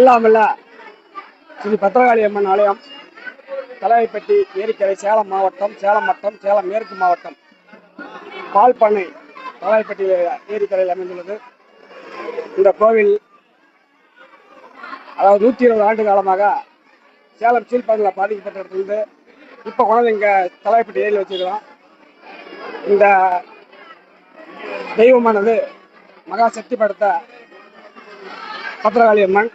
இல்லாமல்ல ஸ்ரீ பத்திரகாளி அம்மன் ஆலயம் தலைவைப்பட்டி ஏரிக்கரை சேலம் மாவட்டம், சேலம் வட்டம், சேலம் மேற்கு மாவட்டம், பால்பண்ணை தலைவைப்பட்டி ஏரிக்கரையில் அமைந்துள்ளது. இந்த கோவில் அதாவது 120 ஆண்டு காலமாக சேலம் சீல்பகுதியில் பாதிக்கப்பட்ட இடத்துலேருந்து இப்போ கொண்டாந்து இங்கே தலைவைப்பட்டி ஏரியில் வச்சுக்கிறோம். இந்த தெய்வமானது மகா சக்தி படுத்த பத்திரகாளி அம்மன்.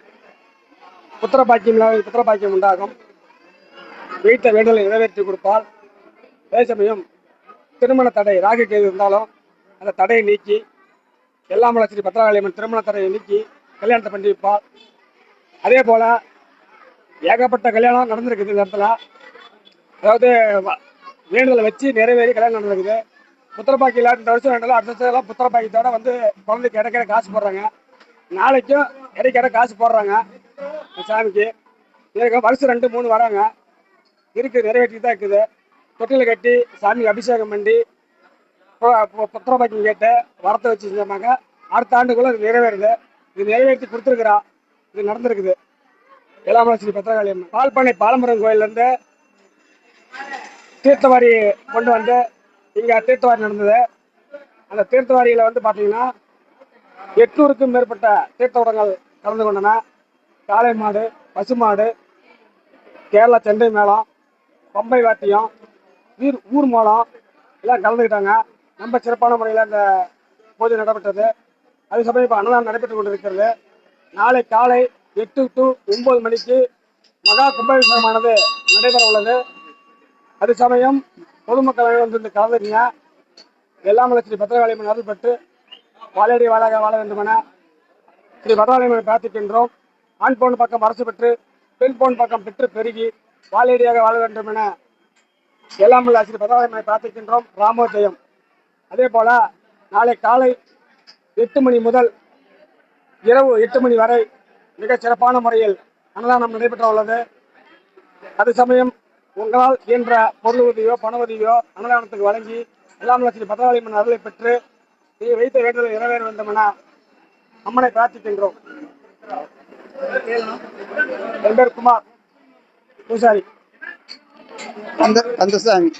புத்திரபாக்கியம் உண்டாகும். வீட்டை வேண்டலை நிறைவேற்றி கொடுப்பால். அதே சமயம் திருமண தடை ராகு கேது இருந்தாலும் அந்த தடையை நீக்கி எல்லாம் ஸ்ரீ பத்திரகாளி அம்மன் திருமண தடையை நீக்கி கல்யாணத்தை பண்ணி வைப்பாள். அதே போல ஏகப்பட்ட கல்யாணம் நடந்திருக்குது இந்த இடத்துல. அதாவது வேண்டுதலை வச்சு நிறைவேறி கல்யாணம் நடந்திருக்குது. புத்திரபாக்கி இல்லாத இந்த வருஷம் வேண்டாலும் அடுத்த வருஷம் எல்லாம் புத்திரபாக்கியத்தோட வந்து குழந்தைக்கு இடைக்கிற காசு போடுறாங்க. நாளைக்கும் இடைக்கிற காசு போடுறாங்க சாமிக்கு. வருஷம் 2-3 வராங்க இருக்குது, நிறைவேற்றி தான் இருக்குது. தொட்டில கட்டி சாமிக்கு அபிஷேகம் பண்ணி புத்திரபாக்கியம் கேட்டு வரத்தை வச்சு செஞ்சாங்க. அடுத்த ஆண்டுக்குள்ள இது நிறைவேறுது. இது நிறைவேற்றி கொடுத்துருக்குறா. இது நடந்திருக்குது. ஏழாமலை ஸ்ரீ பத்திரகாளி அம்மன். பால்பண்ணை பாலமுருகன் கோயிலேருந்து தீர்த்தவாரி கொண்டு வந்து இங்கே தீர்த்தவாரி நடந்தது. அந்த தீர்த்தவாரியில் வந்து பார்த்தீங்கன்னா 800க்கும் மேற்பட்ட தீர்த்தவடங்கள் கலந்து கொண்டன. காளை மாடு, பசுமாடு, கேரளா செண்டை மேளம், பம்பை வாத்தியம், ஊர் மேளம் எல்லாம் கலந்துக்கிட்டாங்க. ரொம்ப சிறப்பான முறையில் இந்த பூஜை நடைபெற்றது. அது சமயம் இப்போ அன்னதானம் நடைபெற்று கொண்டிருக்கிறது. நாளை காலை 8 to 9 மணிக்கு மகா கும்பாபிஷேகமானது நடைபெற உள்ளது. அது சமயம் பொதுமக்கள் வந்து கலந்துங்க. எல்லாம் ஸ்ரீ பத்திரகாளி அம்மன் அருள் பெற்று வாழையடி வாழாக வாழ வேண்டுமென ஸ்ரீ பத்திரகாளி அம்மனை பிரார்த்திக்கின்றோம். ஆண் பொன் பக்கம் அரசு பெற்று பெண் பொன் பக்கம் பெற்று பெருகி வாழையடியாக வாழ வேண்டும் என எல்லாம் ஸ்ரீ பத்திரகாளி அம்மனை பிரார்த்திக்கின்றோம். ராமோஜெயம். அதே போல நாளை காலை 8 மணி முதல் இரவு 8 மணி வரை மிக சிறப்பான முறையில் அன்னதானம் நடைபெற்ற உள்ளது. அது சமயம் உங்களால் இயன்ற பொருள் உதவியோ பண உதவியோ அன்னதானத்துக்கு வழங்கி எல்லாம் ஸ்ரீ பத்திரகாளி அம்மன் அருளை பெற்று வைத்த வேண்டுதலை நிறைவேற வேண்டும் என அம்மனை பிரார்த்திக்கின்றோம். என் பேர் குமார் பூசாரி. கந்தசாமி.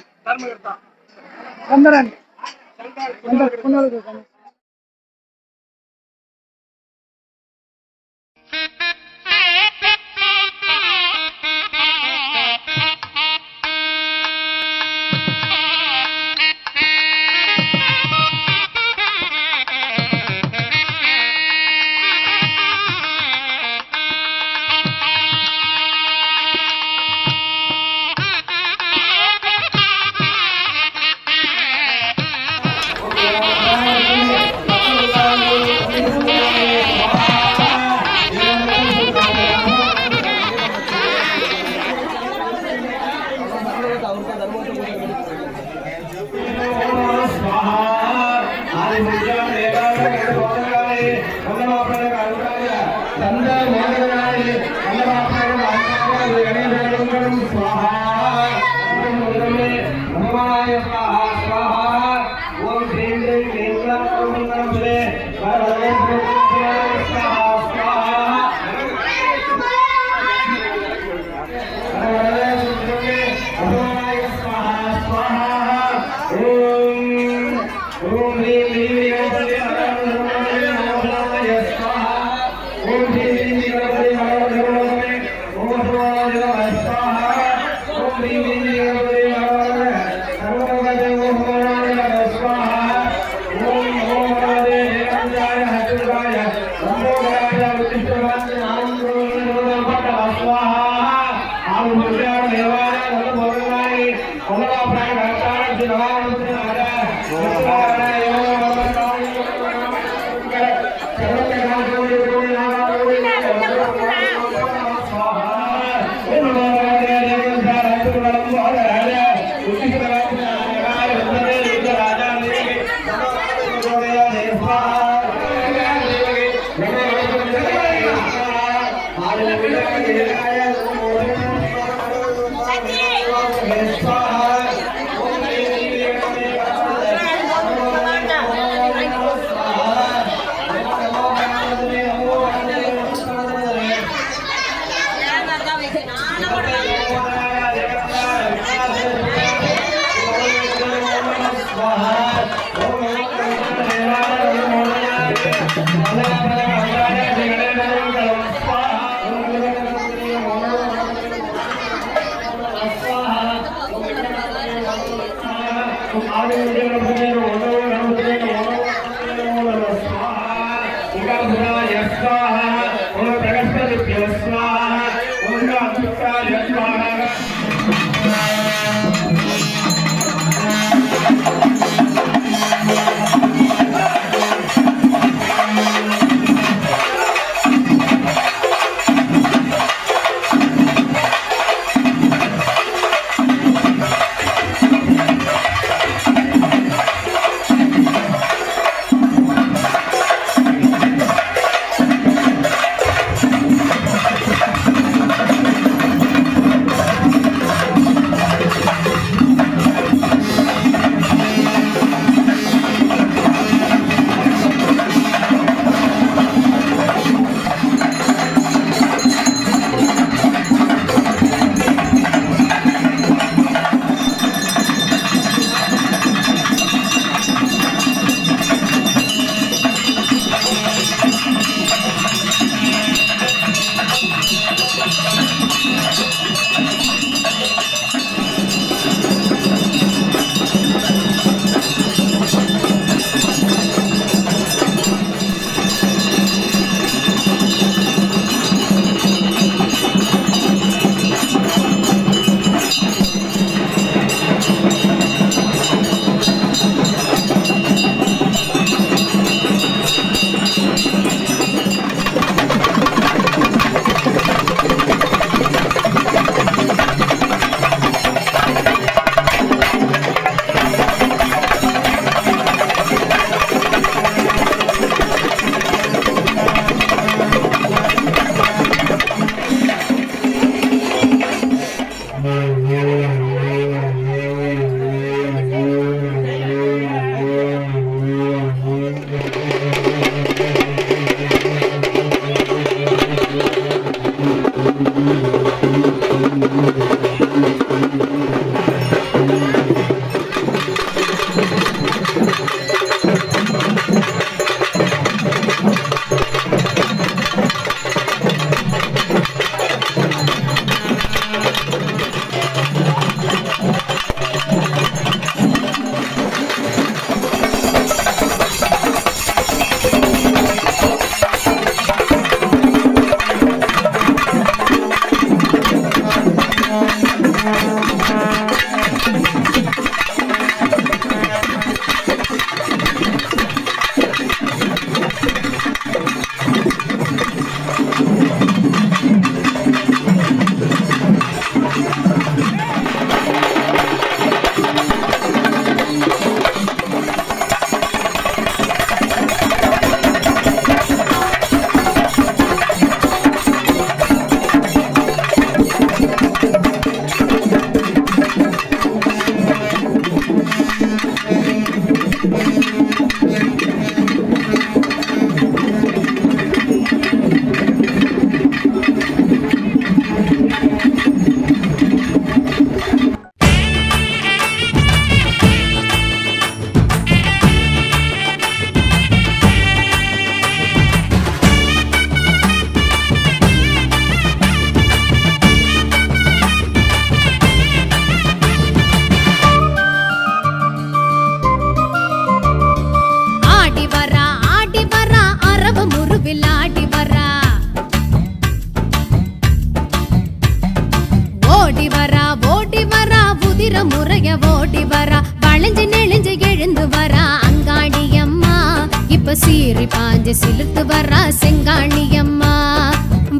சீறி பாஞ்சு சிலுத்து வரா செங்காணி அம்மா,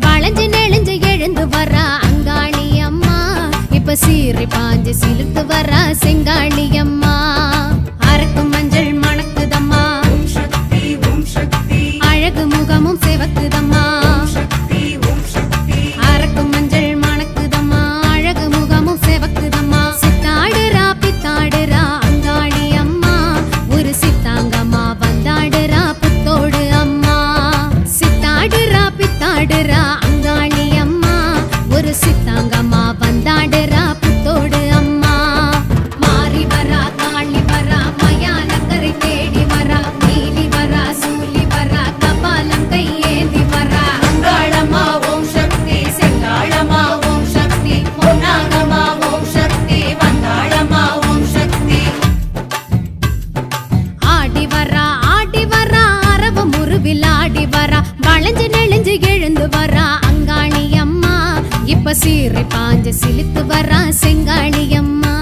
வளைஞ்சு நெளிஞ்சு எழுந்து வரா அங்காளி அம்மா. இப்ப சீறி பாஞ்சு சிலுத்து வரா செங்காணி அம்மா. அரக்கு மஞ்சள் மணக்குதம்மா, அழகு முகமும் சிவக்குதம்மா. அரக்கு மஞ்சள் மணக்குதம்மா, அழகு முகமும் சிவக்குதம்மா. சித்தாடுறா பித்தாடுறா அங்காளி அம்மா, ஒரு சித்தாங்கம்மா வந்தாடுறா புத்தோடு அம்மா. சித்தாடுறா பித்தாடுறா அங்காளி அம்மா, ஒரு சித்தாங்கம்மா வந்தாடுறா புத்தோடு அம்மா. மாறி வர இப்ப சீறி பாஞ்ச சிலித்து வரா செங்காளியம்மா.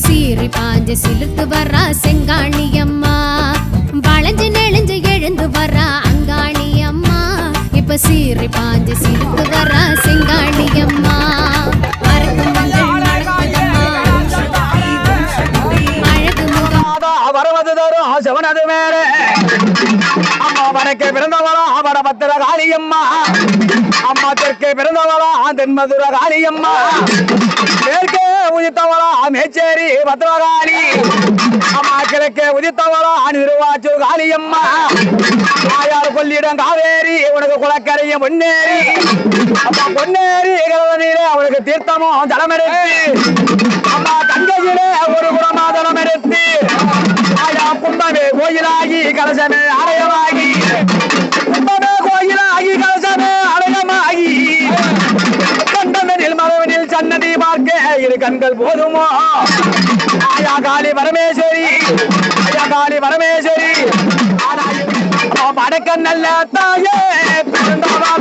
சீறி பாஞ்ச சிலுத்து வரா செங்காளியம்மா, வளைஞ்சு நெளிஞ்சு எழுந்து வரா அங்காளியம்மா. இப்ப சீறி பாஞ்ச சிலுத்து வரா செங்காளியம்மா. அழகு முகம் வரவது தரும் செவனது மேலே அம்மா வடக்கே பிறந்தவளா வட பத்திர காளியம்மா, அம்மா தெற்கே பிறந்தவளா தென்மதுர காளியம்மா, மேற்கே உதித்தவளா மேச்சேரி பத்திரகாளி, அம்மா கிழக்கே உதித்தவளா திருவாச்சூர் காளியம்மா, ஆயார் கொள்ளிடம் காவேரி உனக்கு குளக்கரையும் பொன்னேரி, அம்மா பொன்னேரி நீரே அவனுக்கு தீர்த்தமும் ஜலமெடுத்து, அம்மா கங்கையிலே ஒரு குடமா ஜலமெடுத்து, ஆயா கும்பமே கோயிலாகி கலசமே ஆலயமாகி, கும்பமே கோயிலாகி கலசமே ஆலயமாகி, கண்டமெனில் மரவனில் சன்னதி பார்க்க இரு கண்கள் போதுமோ. ஆயா காளி பரமேஸ்வரி, ஆயா காளி பரமேஸ்வரி, படக்க நல்ல தாயே பிறந்தவளா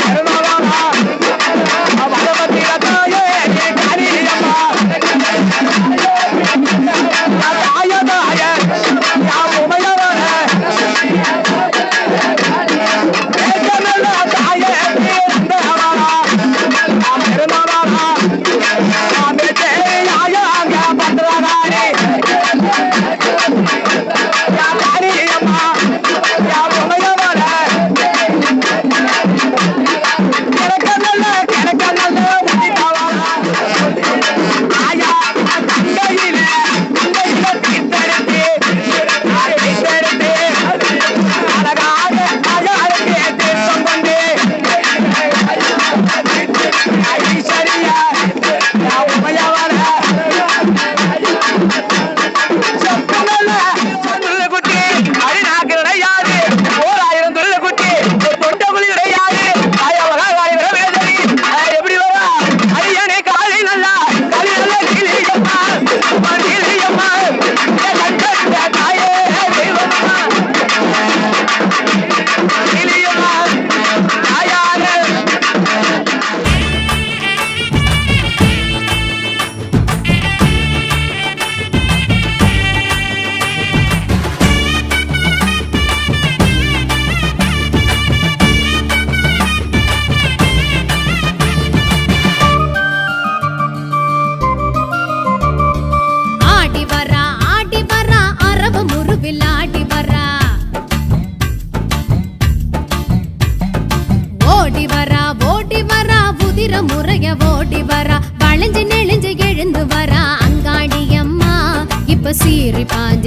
பிறந்தவளா பகவதி தாயே காளியம்மா.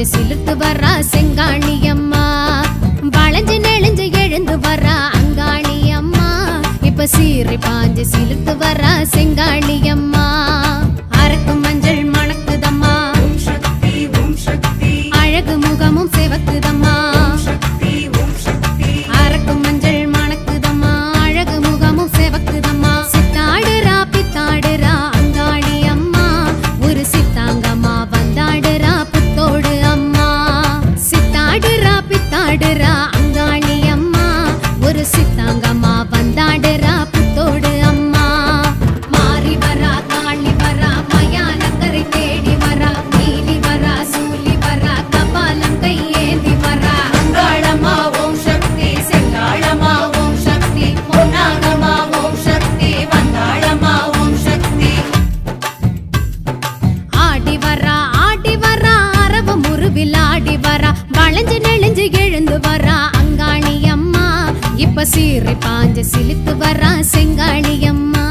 பாஞ்சு சிலிர்த்து வர்றா செங்காளியம்மா வளைஞ்சு நெளிஞ்சு எழுந்து வர்றா அங்காளியம்மா இப்ப சீறி பாஞ்சு சிலிர்த்து வர்றா செங்காளியம்மா அரக்கு மஞ்சள் மணக்குதம்மா அழகு முகமும் சிவக்குதம்மா அரக்கு மஞ்சள் மணக்குதம்மா அழகு முகமும் சிவக்குதம்மா சித்தாடுறா பித்தாடுறா அங்காளி அம்மா ஒரு சித்தாங்கம்மா வந்தாடுறா புத்தோடு அம்மா சித்தாடுறா பித்தாடுறா அங்காளி அம்மா ஒரு சித்தாங்கம்மா வந்தாடுறா புத்தோடு அம்மா மாறி வரா காளி வரா மயானக்கரை தேடி வரா நீலி வரா சூலி வரா கபாலம் கையேந்தி வரா அங்காளம்மா ஓம் சக்தி செங்காளம்மா ஓம் சக்தி பொன்னாகம்மா ஓம் சக்தி வந்தாளம்மா ஓம் சக்தி ஆடி வரா அரவ முருவில் ஆடி வரா வளைஞ்சு நெளிஞ்சு எழுந்து வரா அங்காளி அம்மா இப்ப சீறி பாஞ்சு சிலித்து வரா செங்காளி அம்மா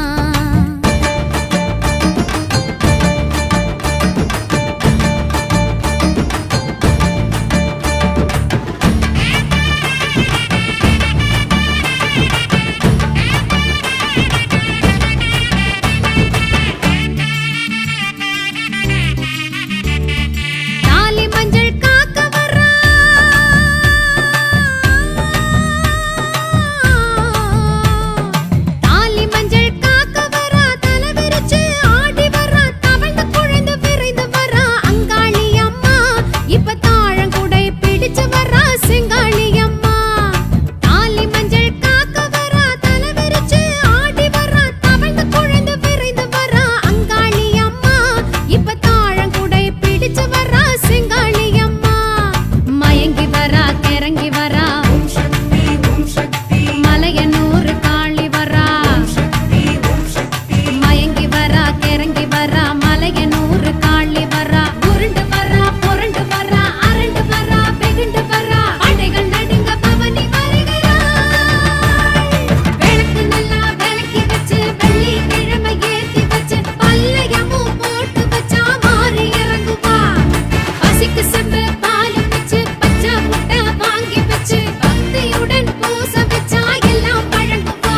தாலி மஞ்சள் காக்க வரா தாலி மஞ்சள் காக்க வரா தலை விரிச்சு ஆடி வரா தவழ்ந்து குழைந்து விரைந்து வரா அங்காளி அம்மா இப்ப தாழங்குடை பிடிச்சு வரா செங்காளி அம்மா தாலி மஞ்சள் காக்க வரா தலை விரிச்சு ஆடி வரா தவழ்ந்து குழைந்து விரைந்து வரா அங்காளி அம்மா இப்ப தாழங்குடை பிடிச்சு வரா செங்காளி அம்மா மயங்கி வரா கிறங்கி வரா மலையனூர் காளி வரா மயங்கி வரா கிறங்கி வரா மலையனூர் காளி வரா உருண்டு வரா புரண்டு வரா அரண்டு வரா வெகுண்டு வரா படைகள் நடுங்க பவனி வருகிறாள் விளக்கு நல்லா விளக்கி வச்சு வெள்ளிக்கிழமை ஏத்தி வச்சு பல்லையமும் போட்டு வச்சா மாறி இறங்குவா பசிக்கு செம்பு பால் வச்சு பச்சை முட்டை வாங்கி வச்சு பக்தியுடன் பூச வச்சா எல்லாம் பழங்குவா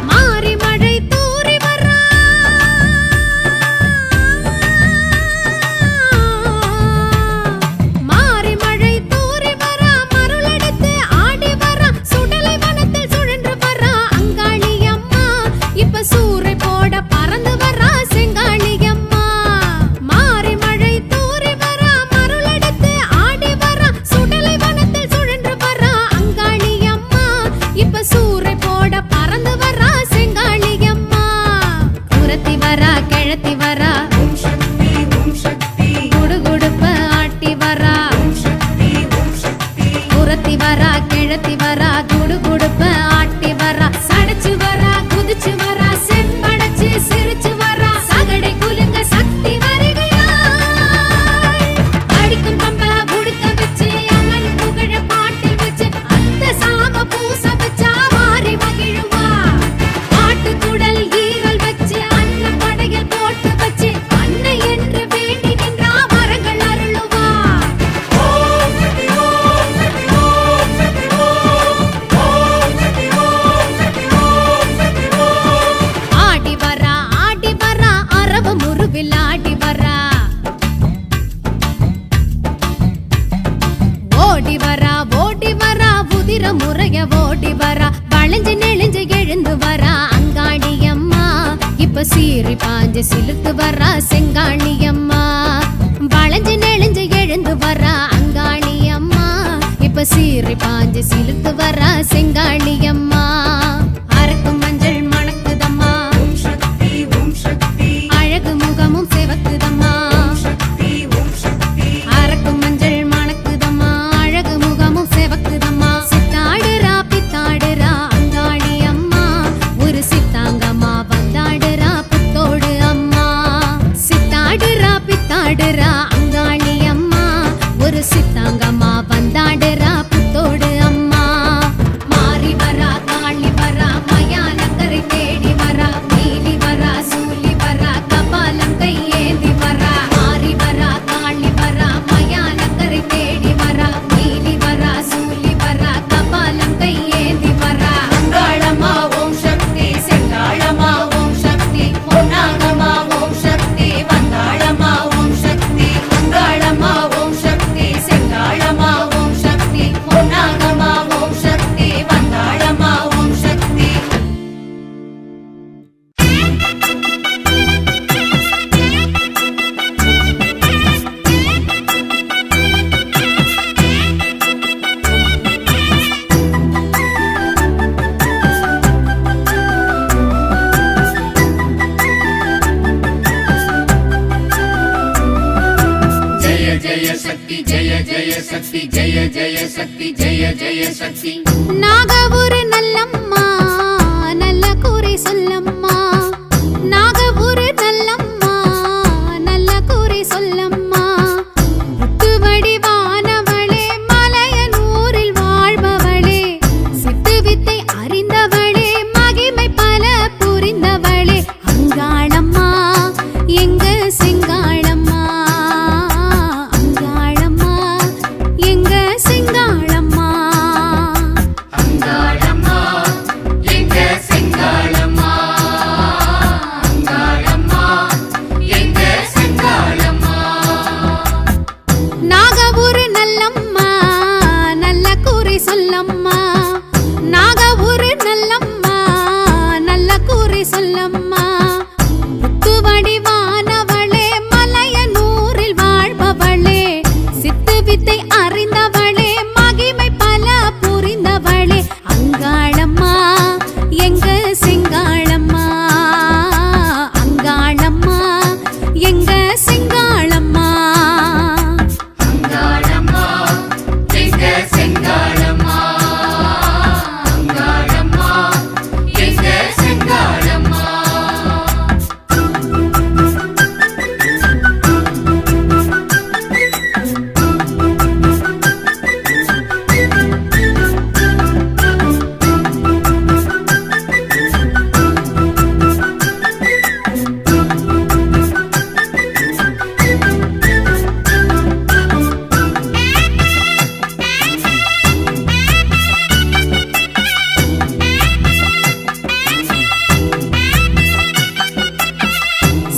மாறி மழை தூறி வரா மாறி மழை தூறி வரா மருளெடுத்து ஆடி வரா சுடலை வனத்தில் சுழன்று வரா அங்காளி அம்மா இப்ப சூறை போட பறந்து வரா செங்காளி அம்மா மாறி மழை தூறி வரா மருளெடுத்து ஆடி வரா சுடலை வனத்தில் சுழன்று வரா அங்காளி அம்மா இப்ப சூறை போட பறந்து வரா செங்காளி அம்மா குரத்தி வரா கிழத்தி வரா குடுகுடுப்ப ஆட்டி வரா குரத்தி வரா கிழத்தி வரா குடுகுடுப்ப ஆட்டி வரா சடைச்சு வரா குதிச்சு வரா செம்படைச்சு சிரிச்சு வரா சகடை குலுங்க சக்தி வருகிறாள் அடிக்கும் பம்ப உடுக்க வச்சு அம்மன் புகழ பாட்டில் வச்சு அந்த சாம பூச வச்சா மாறி மகிழுவா பாட்டு குடல் ஈரல் வச்சு அன்ன படையல் போட்டு வச்சு அன்னை என்று வேண்டி நின்றா வரங்கள் அருளுவா ஆடி வரா அரவ முருவில் ஆடி வரா ஓடி வரா உதிர முறைய ஓடி வரா வளைஞ்சு நெளிஞ்சு எழுந்து வரா அங்காளி அம்மா இப்ப சீறி பாஞ்சு சிலிர்த்து வரா செங்காளி அம்மா வளைஞ்சு நெளிஞ்சு எழுந்து வரா அங்காளி அம்மா இப்ப சீறி பாஞ்சு சிலுத்து வரா செங்காளியம்மா அரக்கும் மஞ்சள் மணக்குதம்மா அழகு முகமும் செவக்குதம்மா அரக்கும் மஞ்சள் மணக்குதம்மா அழகு முகமும் செவக்குதம்மா சித்தாடுறா பித்தாடுறா அங்காளி அம்மா ஒரு சித்தாங்கம்மா வந்தாடுறா புத்தோடு அம்மா சித்தாடுறா பித்தாடுறா அங்காளி அம்மா ஒரு சித்தாங்கம்மா வந்தாடுறா புத்தோடு அம்மா மாறி வரா காளி வரா மயானக்கரை தேடி வரா நீலி வரா சூலி வரா கபாலம் கையேந்தி வரா மாறி வரா காளி வரா மயானக்கரை தேடி வரா நீலி வரா சூலி வரா கபாலம் கையேந்தி வரா அங்காளம்மா ஓம் சக்தி செங்காளம்மா ஓம் சக்தி பொன்னாகம்மா ஓம் சக்தி வந்தாளம்மா ஓம் சக்தி அங்காளம்மா ஓம் சக்தி செங்காளம்மா ஓம் சக்தி பொன்னாகம்மா ஓம் சக்தி வந்தாளம்மா ஓம் சக்தி நாகபுர நல்லம்மா நல்ல கூரை சொல்லம்மா நாகபுர நல்லம்மா நல்ல கூரை சொல்லம்மா முத்து வடிவானவளே மலையனூரில் வாழ்பவளே சித்து வித்தை அறிந்தவளே மகிமை பல புரிந்தவளே அங்காளம்மா எங்க செங்காளம்மா அங்காளம்மா எங்க செங்காளம்மா அங்காளம்மா எங்க செங்காளம்மா அங்காளம்மா எங்க செங்காளம்மா நாகபுர நல்லம்மா நல்ல கூரை சொல்லம்மா நாகபுர நல்லம்மா நல்ல கூரை சொல்லம்மா முத்து வடிவானவளே மலையனூரில் வாழ்பவளே சித்து வித்தை அறிந்தவளே மகிமை பல புரிந்தவளே அங்காளம்மா எங்க செங்காளம்மா அங்காளம்மா எங்க செங்காளம்மா அங்காளம்மா எங்க செங்காளம்மா அங்காளம்மா எங்க செங்காளம்மா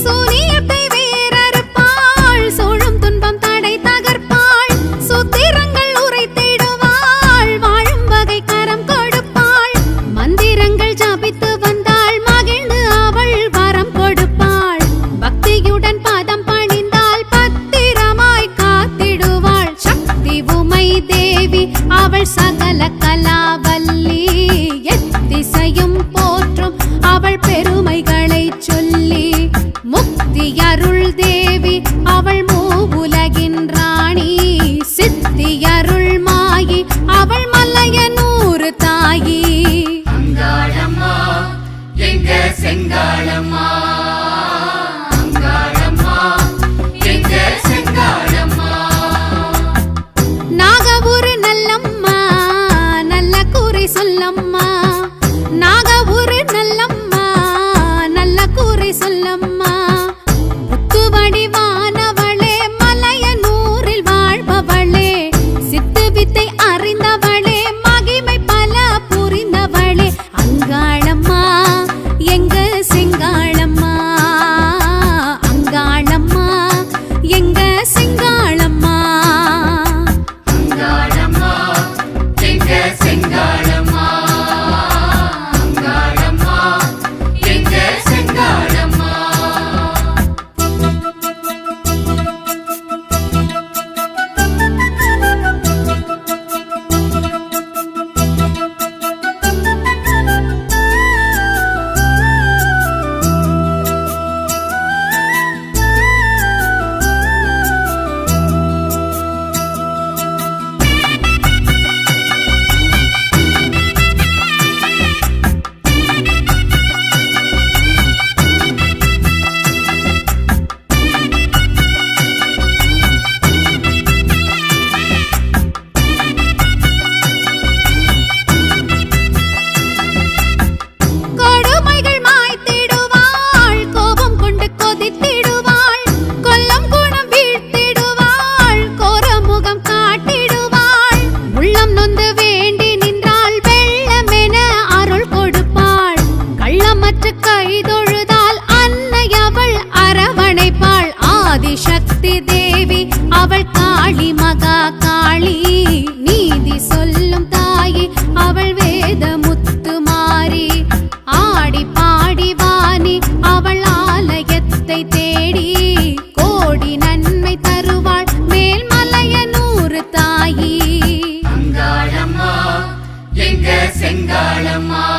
சூனியத்தை வேறறுப்பாள் சூழும் துன்பம் தடை தகர்ப்பாள் சூத்திரங்கள் உரைத்திடுவாள் வாழும் வகை கரம் கொடுப்பாள் மந்திரங்கள் ஜபித்து வந்தாள் மகிழ்ந்து அவள் வரம் கொடுப்பாள் பக்தியுடன் பாதம் பணிந்தாள் பத்திரமாய் காத்திடுவாள் சக்தி உமை தேவி அவள் சகல கலாவல்லி எத்திசையும் போற்றும் அவள் பெருமைகளை சொல்லி முக்தி அருள் தேவி அவள் மூவுலகின் ராணி சித்தி அருள் மாயி அவள் மலையனூறு தாயி அங்காளம்மா எங்க செங்காளம்மா அங்காளம்மா எங்க செங்காளம்மா நாகபுர நல்லம்மா மாரியம்மா